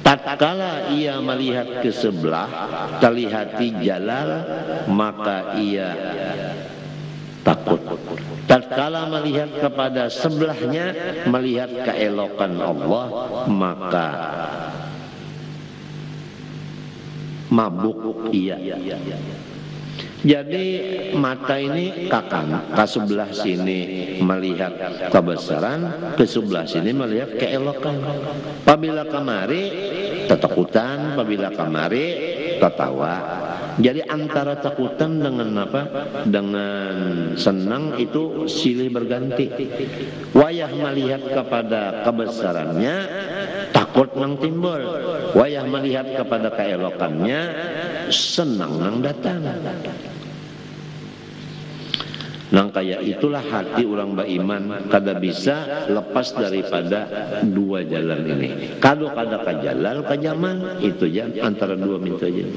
Tatkala ia melihat ke sebelah terlihati jalal, maka ia takut. Tatkala melihat kepada sebelahnya melihat keelokan Allah, maka mabuk ia. Jadi mata ini kakang, ke sebelah sini melihat kebesaran, ke sebelah sini melihat keelokan. Apabila kemari ketakutan, apabila kemari tertawa. Jadi antara takutan dengan apa? Dengan senang itu silih berganti. Wayah melihat kepada kebesarannya, takut nang timbul, wayah melihat kepada keelokannya, senang nang datang. Nang kayak itulah hati orang beriman kada bisa lepas daripada dua jalan ini. Kalau kada ka jalal ka jamal, itu ya antara dua minta aja.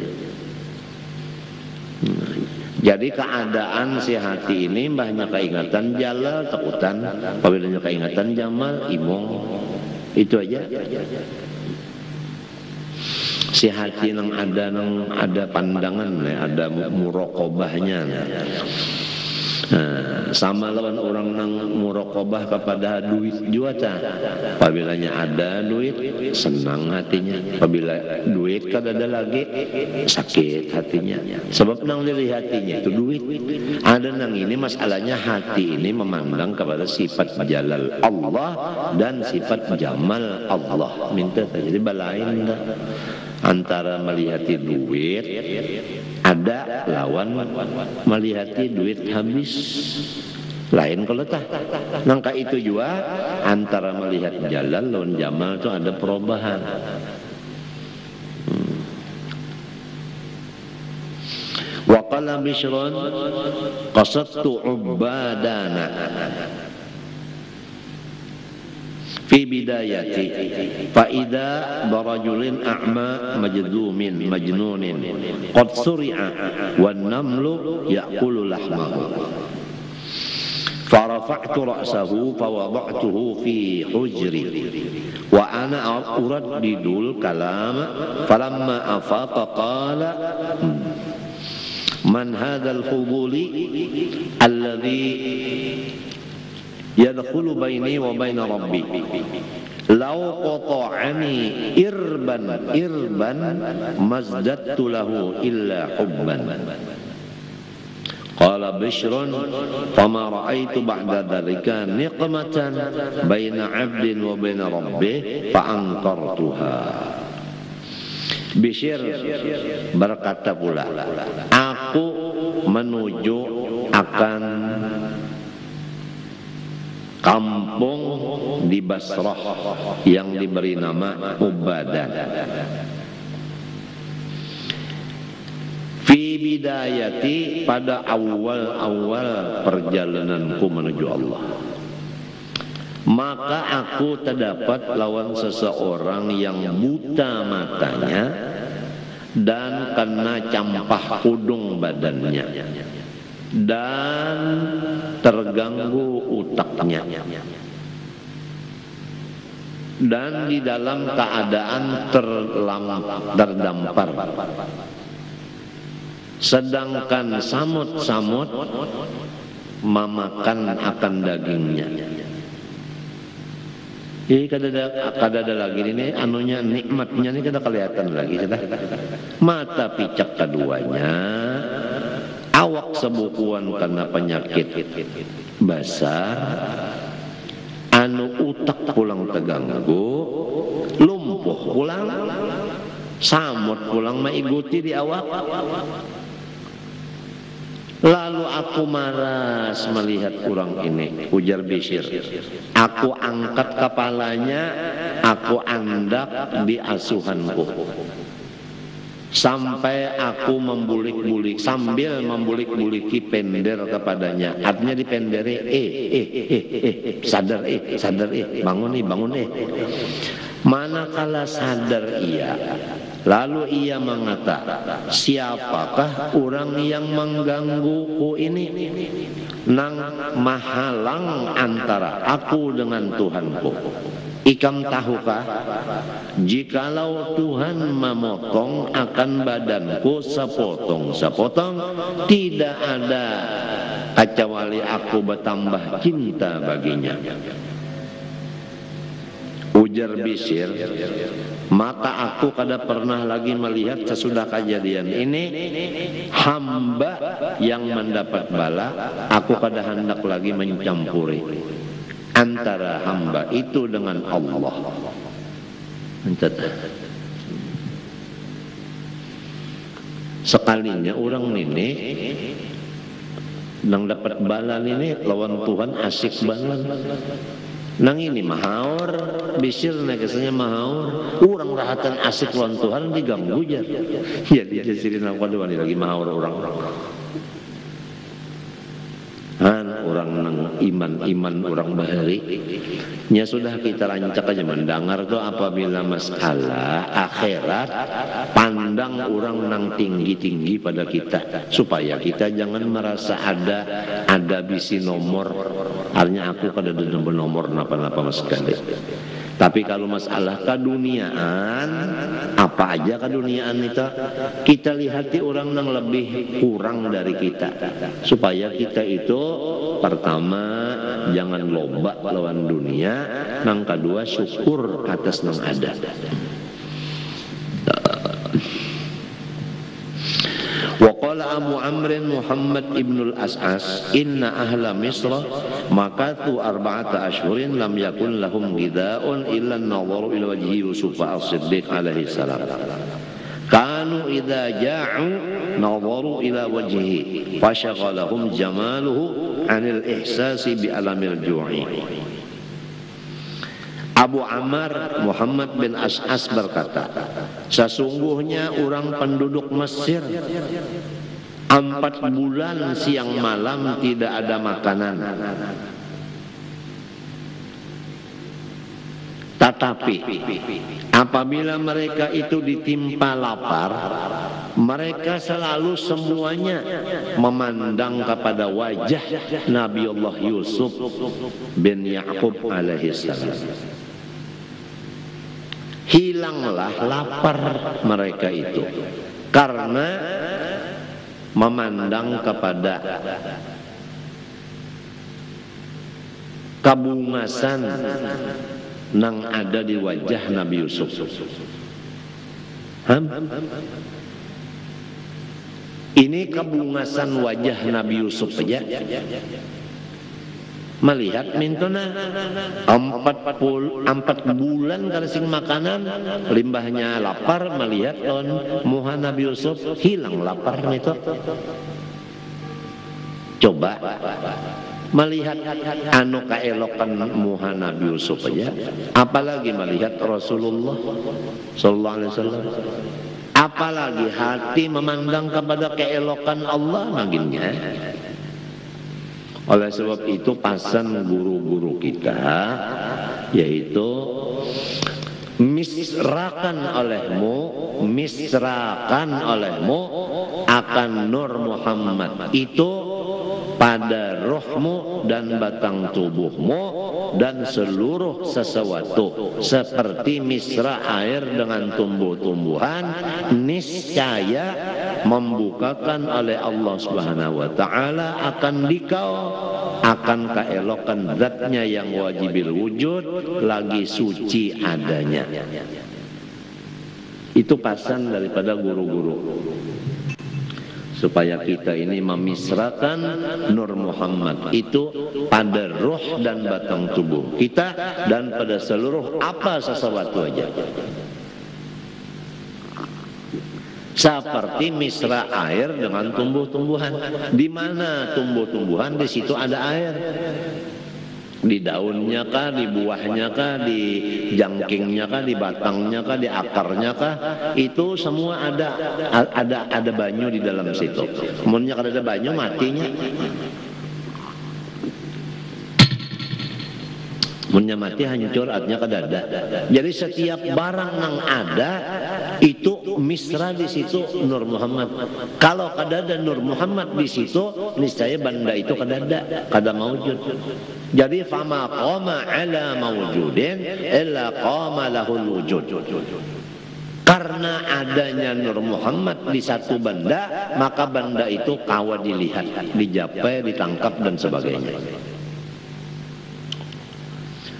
Jadi keadaan si hati ini banyak keingatan jalal takutan, apabila keingatan jamal imong, itu aja. Si hati nang ada pandangan, ada muraqabahnya. Nah, sama lawan orang nang muraqabah kepada duit juata. Apabila ada duit, senang hatinya. Apabila duit kada ada lagi, sakit hatinya. Sebab nang diri hatinya itu duit. Ada nang ini masalahnya hati ini memandang kepada sifat jalal Allah dan sifat jamal Allah. Minta jadi balain enggak? Antara melihati duit ada lawan melihati duit habis, lain kalau tah nangka itu juga antara melihat jalal lawan jamal itu ada perubahan. Wa qala Bishrun qasadtu ubadana fi bidayati fa idza barajulin a'ma majdumin majnunin qad suri'a wan namlu ya'kulu lahmahu farafa'tu ra'sahu fawada'tuhu fi hujri wa ana uraddidul kalam falamma afaqa qala man hadzal fuduli alladhi yadkhulu baini wa baina rabbi law qata'ani irban mazdadtu lahu illa hubban. Qala Bishrun fama ra'aitu ba'da dhalika niqmatan baina 'abdin wa baina rabbih fa ankartuha. Bishr berkata pula, aku menuju akan kampung di Basrah yang diberi nama Ubadah. Fi bidayati pada awal-awal perjalananku menuju Allah. Maka aku terdapat lawan seseorang yang buta matanya dan kena campah kudung badannya dan terganggu utaknya dan di dalam keadaan terdampar, sedangkan samut-samut memakan akan dagingnya. Jadi kada ada lagi ini anunya nikmatnya ini kada kelihatan lagi sudah. Mata picak keduanya, awak sebukuan karena penyakit basah, anu utak pulang terganggu, lumpuh pulang, samut pulang mengikuti di awak. Lalu aku maras melihat orang ini, ujar Bishr. Aku angkat kepalanya, aku andak di asuhanku. Sampai aku membulik-bulik, sambil membulik-buliki pender kepadanya. Artinya dipenderi, sadar bangun bangun. Manakala sadar ia, lalu ia mengata, siapakah orang yang menggangguku ini? Nang mahalang antara aku dengan Tuhanku. Ikam tahukah, jikalau Tuhan memotong akan badanku sepotong-sepotong, tidak ada kecuali aku bertambah cinta baginya. Ujar Bishr, maka aku kada pernah lagi melihat sesudah kejadian ini hamba yang mendapat bala, aku kada hendak lagi mencampuri antara hamba itu dengan Allah. Sekalinya orang ini nang dapat bala ini lawan Tuhan asik banget. Nang ini mahaur bisir nekesnya mahaur urang rahatan asik lawan Tuhan diganggu jar ya dia jasirin aku wani lagi mahaur orang orang nang iman orang bahari nya sudah kita rancak aja mendengar tuh apabila masalah akhirat pandang orang nang tinggi pada kita supaya kita jangan merasa ada bisi nomor artinya aku kada ada nomor napa-napa mas sekali. Tapi kalau masalah keduniaan, apa aja keduniaan itu, kita lihat orang yang lebih kurang dari kita. Supaya kita itu pertama jangan lomba lawan dunia, yang kedua syukur atas yang ada. Waqala Abu Amrin Muhammad ibn al-As'as inna ahla Misra makathu arba'ata ashhurin lam yakun lahum ghida'un illa an-nadharu ila wajhi Yusuf as-Siddiq alaihi salam kanu idza ja'u nadharu ila wajhihi fashaghalahum jamaluhu 'anil ihsasi bi alamil ju'i. Abu Ammar Muhammad bin As'as berkata, sesungguhnya orang penduduk Mesir 4 bulan siang malam tidak ada makanan. Tetapi apabila mereka itu ditimpa lapar, mereka selalu semuanya memandang kepada wajah Nabiullah Yusuf bin Ya'qub alaihissalam. Hilanglah lapar mereka itu karena memandang kepada kabungasan yang ada di wajah Nabi Yusuf. Ini kabungasan wajah Nabi Yusuf saja. Melihat mintuna 4 bulan karsing makanan limbahnya lapar melihat muha Nabi Yusuf hilang lapar itu. Coba melihat anu kaelokan muha Nabi Yusuf aja apalagi melihat Rasulullah sallallahu alaihi wasallam apalagi hati memandang kepada keelokan Allah maginnya. Oleh sebab itu pasan guru-guru kita yaitu misrakan olehmu akan Nur Muhammad itu pada rohmu dan batang tubuhmu dan seluruh sesuatu seperti misra air dengan tumbuh-tumbuhan niscaya membukakan oleh Allah Subhanahu wa taala akan dikau akan keelokan zatnya yang wajibil wujud lagi suci adanya. Itu pasan daripada guru-guru supaya kita ini memisrakan Nur Muhammad itu pada roh dan batang tubuh kita dan pada seluruh apa sesuatu aja. Seperti misra air dengan tumbuh-tumbuhan. Di mana tumbuh-tumbuhan di situ ada air. Di daunnya kah, di buahnya kah, di jangkingnya kah, di batangnya kah, di akarnya kah, itu semua ada banyu di dalam situ. Kemudian kalau ada banyu matinya. Munnya mati hancur artinya kadada. Jadi setiap barang yang ada itu misra di situ Nur Muhammad. Kalau kadada Nur Muhammad di situ niscaya benda itu kadada, kada maujud. Jadi fama qama ala maujudin illa qama lahul wujud. Karena adanya Nur Muhammad di satu benda, maka benda itu kawa dilihat, dijapai, ditangkap dan sebagainya.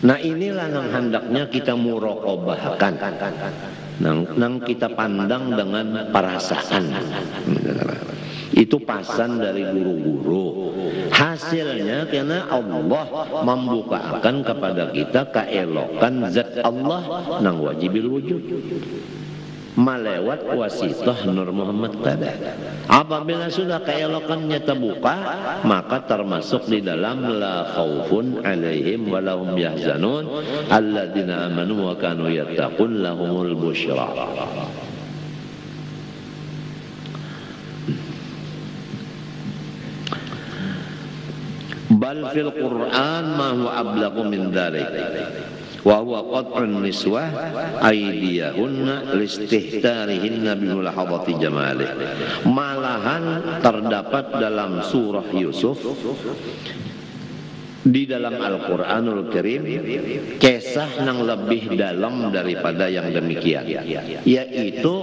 Nah inilah yang hendaknya kita muraqabahkan, yang kita pandang dengan perasaan. Itu pasan dari guru-guru. Hasilnya karena Allah membukakan kepada kita keelokan zat Allah nang wajibil wujud. melewat wasitah Nur Muhammad tadi. Apabila sudah keelokannya terbuka, maka termasuk di dalam la khaufun alaihim wa lahum yahzanun alladzina amanu wa kanu yattaqun lahumul busyra. Bal fil Qur'an ma huwa ablagu min dzalik wa huwa qat'un niswah aydiyahunna listihtarihinna bi mulahadati jamali. Malahan terdapat dalam surah Yusuf di dalam Al-Qur'anul Karim kisah yang lebih dalam daripada yang demikian, yaitu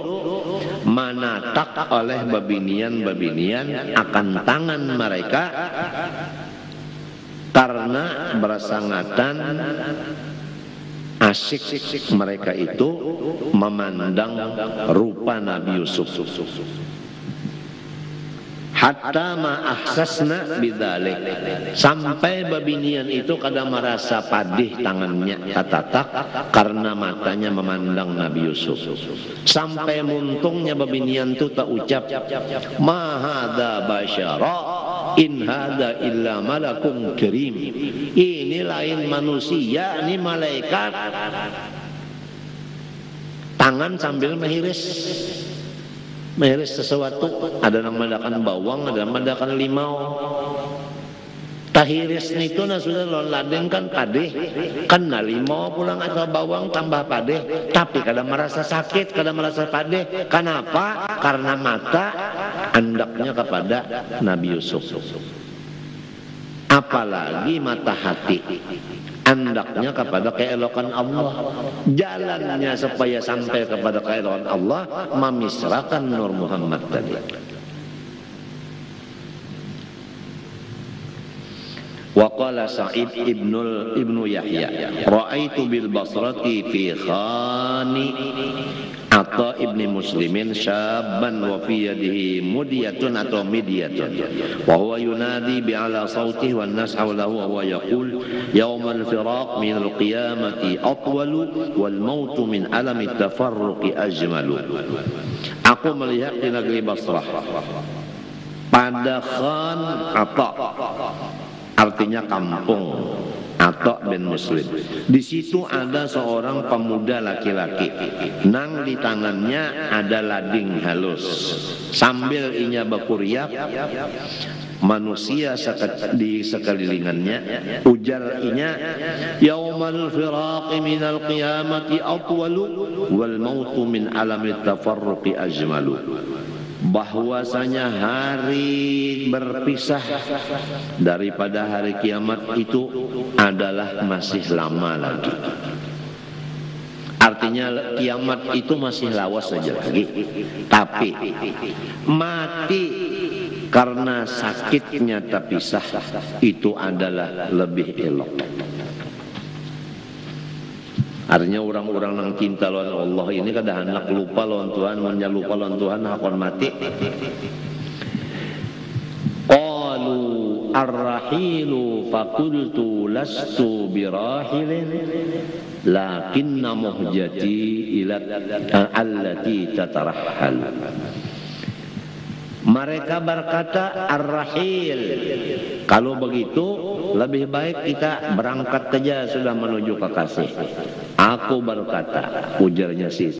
manatak oleh babinian-babinian akan tangan mereka karena bersangatan asyik mereka itu memandang rupa Nabi Yusuf. Hatta ma ahsasna bidzalik, sampai babinian itu kadang merasa padih tangannya tatatak karena matanya memandang Nabi Yusuf. Sampai muntungnya babinian itu tak ucap ma hadza basyara in hadza illa malakum karim. Ini lain manusia, ini malaikat. Tangan sambil mengiris sesuatu, ada yang madakan bawang, ada yang madakan limau. Tahiris itu nah sudah lo ladeng kan padeh, kan nah limau pulang atau bawang tambah padeh, tapi kadang merasa sakit, kadang merasa padeh. Kenapa? Karena mata andaknya kepada Nabi Yusuf. Apalagi mata hati andaknya kepada keelokan Allah. Jalannya supaya sampai kepada keelokan Allah memisrakan Nur Muhammad tadi. Wa qala Sa'id ibnu Yahya ra'aitu bil Basrati fi khani Atta ibni Muslimin syabban wa fi yadihi mudiyatun atau midyatun wa huwa yunadi bi'ala sautih wan nas hawlahu wa huwa yaqul yawmal firaq min al-qiyamati atwalu wal mautu min alami tafarruqi ajmalu. Aku melihat di negeri Basrah pada Khan Atta, artinya kampung Atta bin Muslim. Di situ ada seorang pemuda laki-laki, nang di tangannya ada lading halus, sambil inya bakuriap manusia di sekelilingannya. Ujar inya, yaumal firaqi minal qiyamati atwalu wal mautu min alami tafarruqi ajmalu. Bahwasanya hari berpisah daripada hari kiamat itu adalah masih lama lagi. Artinya kiamat itu masih lawas saja lagi. Tapi mati karena sakitnya terpisah itu adalah lebih elok. Artinya orang-orang yang cinta lawan Allah ini kadang hendak lupa lawan Tuhan, menyalupa lawan Tuhan akan mati. Qalu ar-rahilu faqultu lastu birahilin lakinna muhjati ila allati tatarahhal. Mereka berkata ar-rahil, kalau begitu lebih baik kita berangkat saja sudah menuju kekasih. Aku berkata, ujarnya si